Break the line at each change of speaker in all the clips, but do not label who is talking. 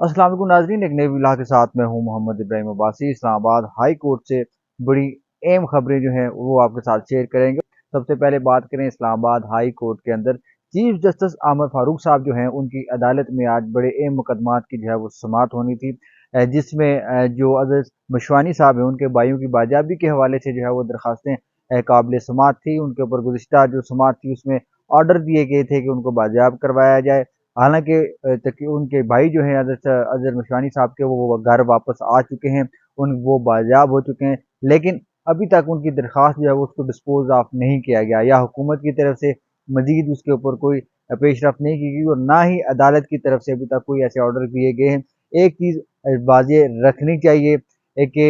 अस्सलाम वालेकुम नाज़रीन, एक नई विला के साथ मैं हूं मोहम्मद इब्राहिम अब्बासी। इस्लामाबाद हाई कोर्ट से बड़ी अहम खबरें जो हैं वो आपके साथ शेयर करेंगे। सबसे पहले बात करें इस्लामाबाद हाई कोर्ट के अंदर चीफ जस्टिस आमर फारूक साहब जो हैं उनकी अदालत में आज बड़े अहम मुकदमात की जो है वो समाअत होनी थी, जिसमें जो अज़ीज़ मशवानी साहब हैं उनके भाइयों की बाजियाबी के हवाले से जो है वो दरखास्तें काबिल समाअत थी। उनके ऊपर गुज़िश्ता जो समाअत थी उसमें ऑर्डर दिए गए थे कि उनको बाजियाब करवाया जाए। हालांकि उनके भाई जो हैं अजहर मशवानी साहब के वो घर वापस आ चुके हैं, वो बाजियाब हो चुके हैं, लेकिन अभी तक उनकी दरख्वास्त जो है वो उसको डिस्पोज ऑफ नहीं किया गया या हुकूमत की तरफ से मजीद उसके ऊपर कोई पेशरफ नहीं की गई और ना ही अदालत की तरफ से अभी तक कोई ऐसे ऑर्डर दिए गए हैं। एक चीज़ बाज़े रखनी चाहिए कि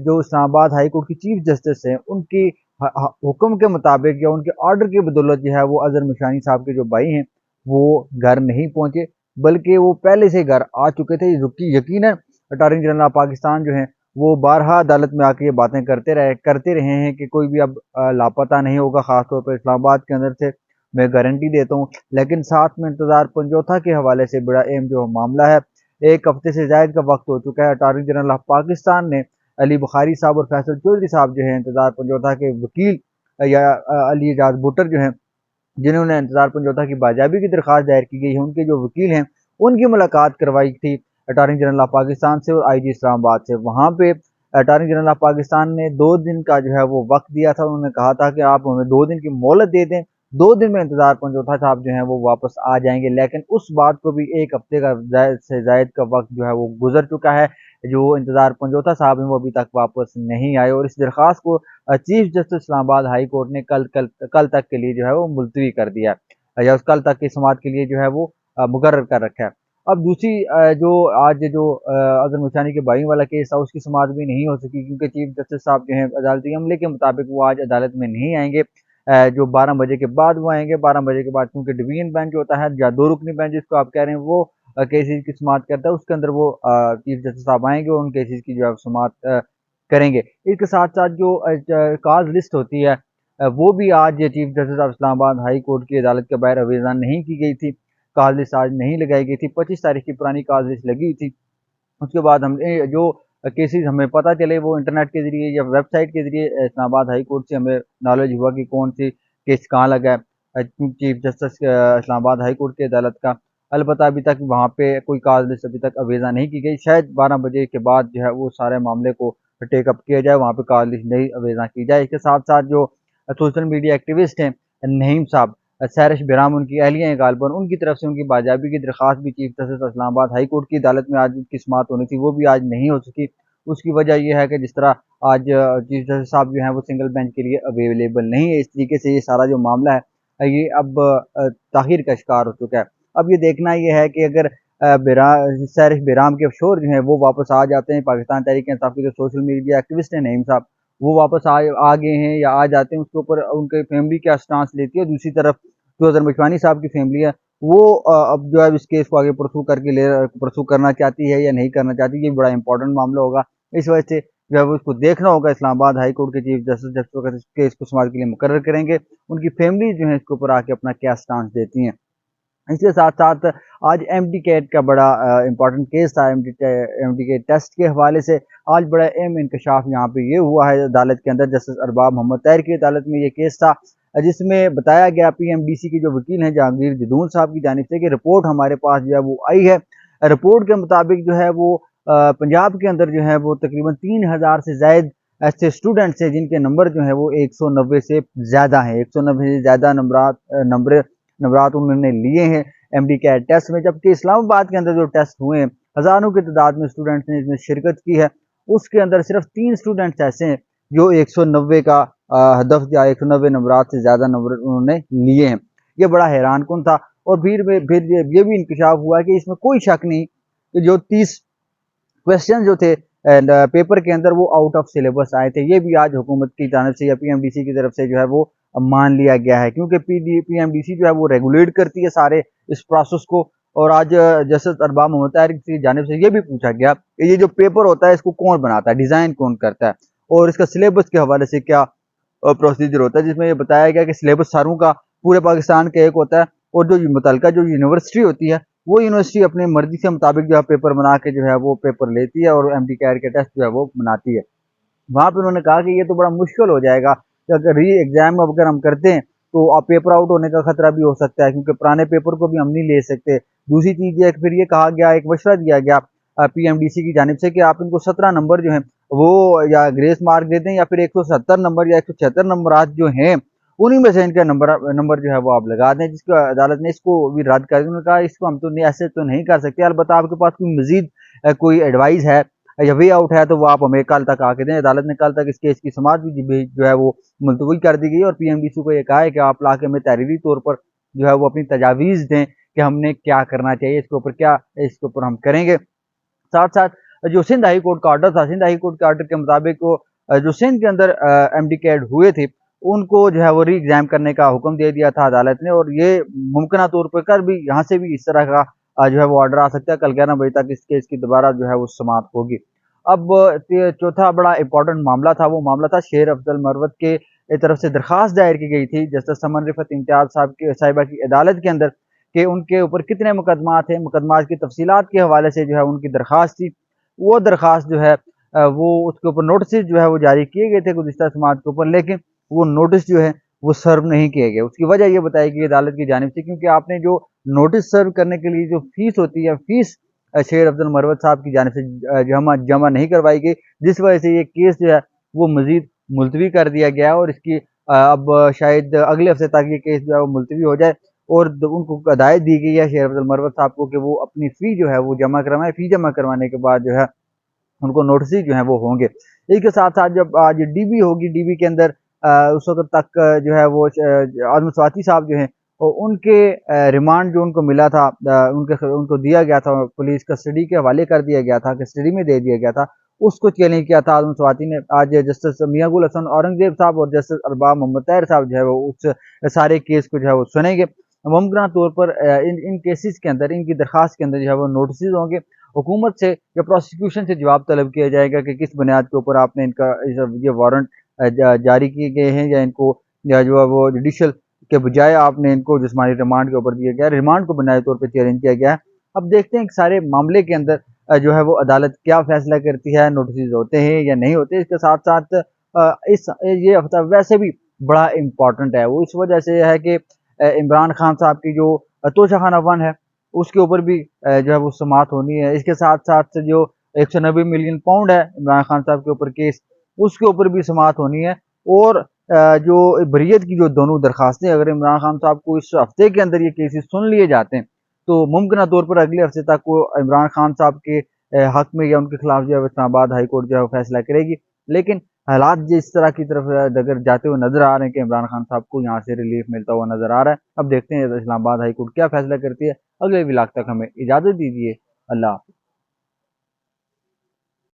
जो इस्लामाबाद हाई कोर्ट की चीफ जस्टिस हैं उनकी हुक्म के मुताबिक या उनके ऑर्डर की बदौलत जो है वो अजहर मशवानी साहब के जो भाई हैं वो घर नहीं पहुंचे, बल्कि वो पहले से घर आ चुके थे। यकीनन अटॉर्नी जनरल ऑफ पाकिस्तान जो हैं वो बारहा अदालत में आके ये बातें करते रहे हैं कि कोई भी अब लापता नहीं होगा, खासतौर पर इस्लामाबाद के अंदर से मैं गारंटी देता हूँ। लेकिन साथ में इंतजार पंजोथा के हवाले से बड़ा अहम जो मामला है, एक हफ्ते से ज्यादा का वक्त हो चुका है। अटॉर्नी जनरल ऑफ पाकिस्तान ने अली बुखारी साहब और फैसल चौधरी साहब जो है इंतजार पंजोथा के वकील या अली एजाज बुटर जो हैं जिन्होंने इंतजार पंजोथा की बाजियाबी की दरख्वास्त दायर की गई है, उनके जो वकील हैं उनकी मुलाकात करवाई थी अटॉर्नी जनरल ऑफ पाकिस्तान से और आईजी इस्लामाबाद से। वहाँ पे अटॉर्नी जनरल ऑफ पाकिस्तान ने 2 दिन का जो है वो वक्त दिया था। उन्होंने कहा था कि आप हमें 2 दिन की मोहलत दे दें, 2 दिन में इंतजार पंजोथा साहब जो है वो वापस आ जाएंगे। लेकिन उस बात को भी एक हफ्ते का जायद से जायद का वक्त जो है वो गुजर चुका है। जो इंतजार पंजोथा साहब हैं वो अभी तक वापस नहीं आए और इस दरख्वास्त को chief justice Islamabad high court ने कल तक के लिए जो है वो मुलतवी कर दिया है या उस कल तक की समाअत के लिए जो है वो मुकर्रर कर रखा है। अब दूसरी जो आज जो अजहर मशानी के भाई वाला केस था उसकी समाअत भी नहीं हो सकी क्योंकि चीफ जस्टिस साहब जो है अदालती अमले के मुताबिक वो आज अदालत में नहीं आएंगे। जो 12 बजे के बाद वो आएंगे, 12 बजे के बाद, क्योंकि डिवीजन बेंच होता है या दो रुकनी बेंच जिसको आप कह रहे हैं वो केसेस की समाअत करता है, उसके अंदर वो चीफ जस्टिस साहब आएंगे और उन केसेस की जो है समाअत करेंगे। इसके साथ साथ जो काज लिस्ट होती है वो भी आज chief justice of Islamabad high court की अदालत के बाहर अवेज़ान नहीं की गई थी। काज लिस्ट आज नहीं लगाई गई थी, 25 तारीख की पुरानी काज लिस्ट लगी थी। उसके बाद हमने जो केसेस हमें पता चले वो इंटरनेट के जरिए या वेबसाइट के जरिए इस्लामाबाद हाई कोर्ट से हमें नॉलेज हुआ कि कौन सी केस कहाँ लगा है chief justice Islamabad high court की अदालत का। अलबत्ता अभी तक वहाँ पे कोई काज लिस्ट अभी तक अवेज़ा नहीं की गई। शायद 12 बजे के बाद जो है वो सारे मामले को टेकअप किया जाए, वहाँ पे काज लिस्ट नहीं अवेज़ा की जाए। इसके साथ साथ जो सोशल मीडिया एक्टिविस्ट हैं नहीम साहब, सैरिश बिराम उनकी अहलिया हैं गालबन, उनकी तरफ से उनकी बाजियाबी की दरख्वास्त भी chief justice Islamabad high court की अदालत में आज की समाअत होनी थी, वो भी आज नहीं हो सकी। उसकी वजह यह है कि जिस तरह आज चीफ जस्टिस साहब जो हैं वो सिंगल बेंच के लिए अवेलेबल नहीं है, इस तरीके से ये सारा जो मामला है ये अब ताखिर का शिकार हो चुका है। अब ये देखना यह है कि अगर सैरिश बिराम के शोर जो हैं वो वापस आ जाते हैं, पाकिस्तान तहरीक इंसाफ के जो सोशल मीडिया एक्टिविस्ट हैं नईम साहब वो वापस आ गए हैं या आ जाते हैं, उसके ऊपर उनकी फैमिली क्या स्टांस लेती है। दूसरी तरफ जो अजहर मशवानी साहब की फैमिली है वो अब जो है इस केस को आगे परसू करना चाहती है या नहीं करना चाहती, ये बड़ा इंपॉर्टेंट मामला होगा। इस वजह से जो है वो इसको देखना होगा। इस्लामाबाद हाई कोर्ट के चीफ जस्टिस जब केस को समाअत के लिए मुकर्रर करेंगे, उनकी फैमिली जो है इसके ऊपर आके अपना क्या स्टांस देती हैं। इसके साथ साथ आज एमडी कैट का बड़ा इंपॉर्टेंट केस था। एमडी के टेस्ट के हवाले से आज बड़ा अहम इंकशाफ यहाँ पे ये हुआ है अदालत के अंदर। जस्टिस अरबाब मोहम्मद ताहिर की अदालत में ये केस था जिसमें बताया गया पीएमडीसी के जो वकील हैं जहांगीर जदून साहब की जानिब से कि रिपोर्ट हमारे पास जो है वो आई है। रिपोर्ट के मुताबिक जो है वो पंजाब के अंदर जो है वो तकरीबन 3000 से ज्यादा ऐसे स्टूडेंट्स हैं जिनके नंबर जो है वो 190 से ज्यादा हैं, 190 से ज्यादा नंबरात उन्होंने लिए हैं एमडी कैट टेस्ट में। जबकि इस्लामाबाद के अंदर जो टेस्ट हुए हैं हजारों की तादाद में स्टूडेंट्स ने इसमें शिरकत की है, उसके अंदर सिर्फ 3 स्टूडेंट्स ऐसे हैं जो 190 का हदफ या 190 नंबरात से ज्यादा नंबर उन्होंने लिए हैं। ये बड़ा हैरान कन था। और फिर ये भी इंकशाफ हुआ कि इसमें कोई शक नहीं कि जो 30 क्वेश्चन जो थे पेपर के अंदर वो आउट ऑफ सिलेबस आए थे, ये भी आज हुकूमत की जानिब से या पीएमडीसी की तरफ से जो है वो मान लिया गया है, क्योंकि पीएमडीसी जो है वो रेगुलेट करती है सारे इस प्रोसेस को। और आज जस्टिस अरबाब मोहम्मद ताहिर की जानिब से ये भी पूछा गया कि ये जो पेपर होता है इसको कौन बनाता है, डिजाइन कौन करता है और इसका सिलेबस के हवाले से क्या प्रोसीजर होता है, जिसमें ये बताया गया कि सिलेबस सारों का पूरे पाकिस्तान का एक होता है और जो मुतलका जो यूनिवर्सिटी होती है وہ یونیورسٹی اپنی مرضی کے مطابق جو ہے پیپر بنا کے جو ہے وہ پیپر لیتی ہے اور ایم ڈی کیٹ کے ٹیسٹ جو ہے وہ بناتی ہے۔ وہاں پہ انہوں نے کہا کہ یہ تو بڑا مشکل ہو جائے گا کہ اگر ری ایگزام اگر ہم کرتے ہیں تو اب پیپر آؤٹ ہونے کا خطرہ بھی ہو سکتا ہے، کیونکہ پرانے پیپر کو بھی ہم نہیں لے سکتے۔ دوسری چیز یہ پھر یہ کہا گیا، ایک مشورہ دیا گیا پی ایم ڈی سی کی جانب سے کہ آپ ان کو 17 نمبر جو ہیں وہ یا گریس مارک دے دیں، یا پھر 170 نمبر یا 176 نمبرات جو ہیں انہی میں سے ان کا نمبر جو ہے وہ آپ لگا دیں، جس کو عدالت نے اس کو بھی رد کر دیا۔ انہوں نے کہا اس کو ہم تو ایسے تو نہیں کر سکتے، البتہ آپ کے پاس کوئی مزید کوئی ایڈوائز ہے یا وے آؤٹ ہے تو وہ آپ ہمیں کل تک آ کے دیں۔ عدالت نے کل تک اس کیس کی سماعت بھی جو ہے وہ ملتوی کر دی گئی، اور پی ایم ڈی سی کو یہ کہا ہے کہ آپ لا کے ہمیں تحریری طور پر جو ہے وہ اپنی تجاویز دیں کہ ہم نے کیا کرنا چاہیے، اس کے اوپر ہم کریں گے۔ ساتھ ساتھ جو سندھ ہائی کورٹ کا آرڈر تھا، سندھ ہائی کورٹ کے آرڈر کے مطابق جو سندھ کے اندر ایم ڈی کیڈ ہوئے تھے ان کو جو ہے وہ ری ایگزام کرنے کا حکم دے دیا تھا عدالت نے، اور یہ ممکنہ طور پر کر بھی یہاں سے بھی اس طرح کا جو ہے وہ آرڈر آ سکتا ہے۔ کل 11 بجے تک اس کیس کی دوبارہ جو ہے وہ سماعت ہوگی۔ اب چوتھا بڑا امپورٹنٹ معاملہ تھا، وہ معاملہ تھا شیر افضل مروت کے طرف سے درخواست دائر کی گئی تھی جسٹس سمن رفعت امتیاز صاحبہ کی عدالت کے اندر کہ ان کے اوپر کتنے مقدمات ہیں، مقدمات کی تفصیلات کے حوالے سے جو ہے ان کی درخواست تھی۔ وہ درخواست جو ہے وہ اس کے اوپر نوٹسز جو ہے وہ جاری کیے گئے تھے گزشتہ سماعت کے اوپر، لیکن وہ نوٹس جو ہے وہ سرو نہیں کیے گئے۔ اس کی وجہ یہ بتائی گئی عدالت کی جانب سے کیونکہ آپ نے جو نوٹس سرو کرنے کے لیے جو فیس ہوتی ہے، فیس شیر افضل مروت صاحب کی جانب سے جمع نہیں کروائی گئی، جس وجہ سے یہ کیس جو ہے وہ مزید ملتوی کر دیا گیا، اور اس کی اب شاید اگلے ہفتے تک یہ کیس جو ہے وہ ملتوی ہو جائے، اور ان کو ہدایت دی گئی ہے شیر افضل مروت صاحب کو کہ وہ اپنی فی جو ہے وہ جمع کروائیں۔ فی جمع کروانے کے بعد جو ہے ان کو نوٹسز جو ہیں وہ ہوں گے۔ اس کے ساتھ ساتھ جب آج ڈی بی ہوگی، ڈی بی کے اندر اس وقت تک جو ہے وہ عظم سواتی صاحب جو ہیں ان کے ریمانڈ جو ان کو ملا تھا، ان کو دیا گیا تھا، پولیس کسٹڈی کے حوالے کر دیا گیا تھا، کسٹڈی میں دے دیا گیا تھا، اس کو چیلنج کیا تھا عظم سواتی نے۔ آج جسٹس میاں گل حسن اورنگزیب صاحب اور جسٹس ارباب محمد طاہر صاحب جو ہے وہ اس سارے کیس کو جو ہے وہ سنیں گے۔ ممکنہ طور پر ان کیسز کے اندر، ان کی درخواست کے اندر جو ہے وہ نوٹسز ہوں گے۔ حکومت سے یا پروسیکیوشن سے جواب طلب کیا جائے گا کہ کس بنیاد کے اوپر آپ نے ان کا یہ وارنٹ جاری کیے گئے ہیں، یا ان کو یا جو ہے وہ جوڈیشل کے بجائے آپ نے ان کو جسمانی ریمانڈ کے اوپر دیا گیا، ریمانڈ کو بنیادی طور پر چیلنج کیا گیا ہے۔ اب دیکھتے ہیں کہ سارے معاملے کے اندر جو ہے وہ عدالت کیا فیصلہ کرتی ہے، نوٹسز ہوتے ہیں یا نہیں ہوتے۔ اس کے ساتھ ساتھ یہ ہفتہ ویسے بھی بڑا امپورٹنٹ ہے، وہ اس وجہ سے ہے کہ عمران خان صاحب کی جو توشہ خانہ 1 ہے اس کے اوپر بھی جو ہے وہ سماعت ہونی ہے۔ اس کے ساتھ ساتھ جو 190 ملین پاؤنڈ ہے عمران خان صاحب کے اوپر کیس، اس کے اوپر بھی سماعت ہونی ہے۔ اور جو بریت کی جو دونوں درخواستیں، اگر عمران خان صاحب کو اس ہفتے کے اندر یہ کیسز سن لیے جاتے ہیں تو ممکنہ طور پر اگلے ہفتے تک وہ عمران خان صاحب کے حق میں یا ان کے خلاف جو ہے اسلام آباد ہائی کورٹ جو ہے فیصلہ کرے گی۔ لیکن حالات جس طرح کی طرف اگر جاتے ہوئے نظر آ رہے ہیں کہ عمران خان صاحب کو یہاں سے ریلیف ملتا ہوا نظر آ رہا ہے۔ اب دیکھتے ہیں اسلام آباد ہائی کورٹ کیا فیصلہ کرتی ہے۔ اگلے ولاگ تک ہمیں اجازت دیجیے۔ اللہ حافظ۔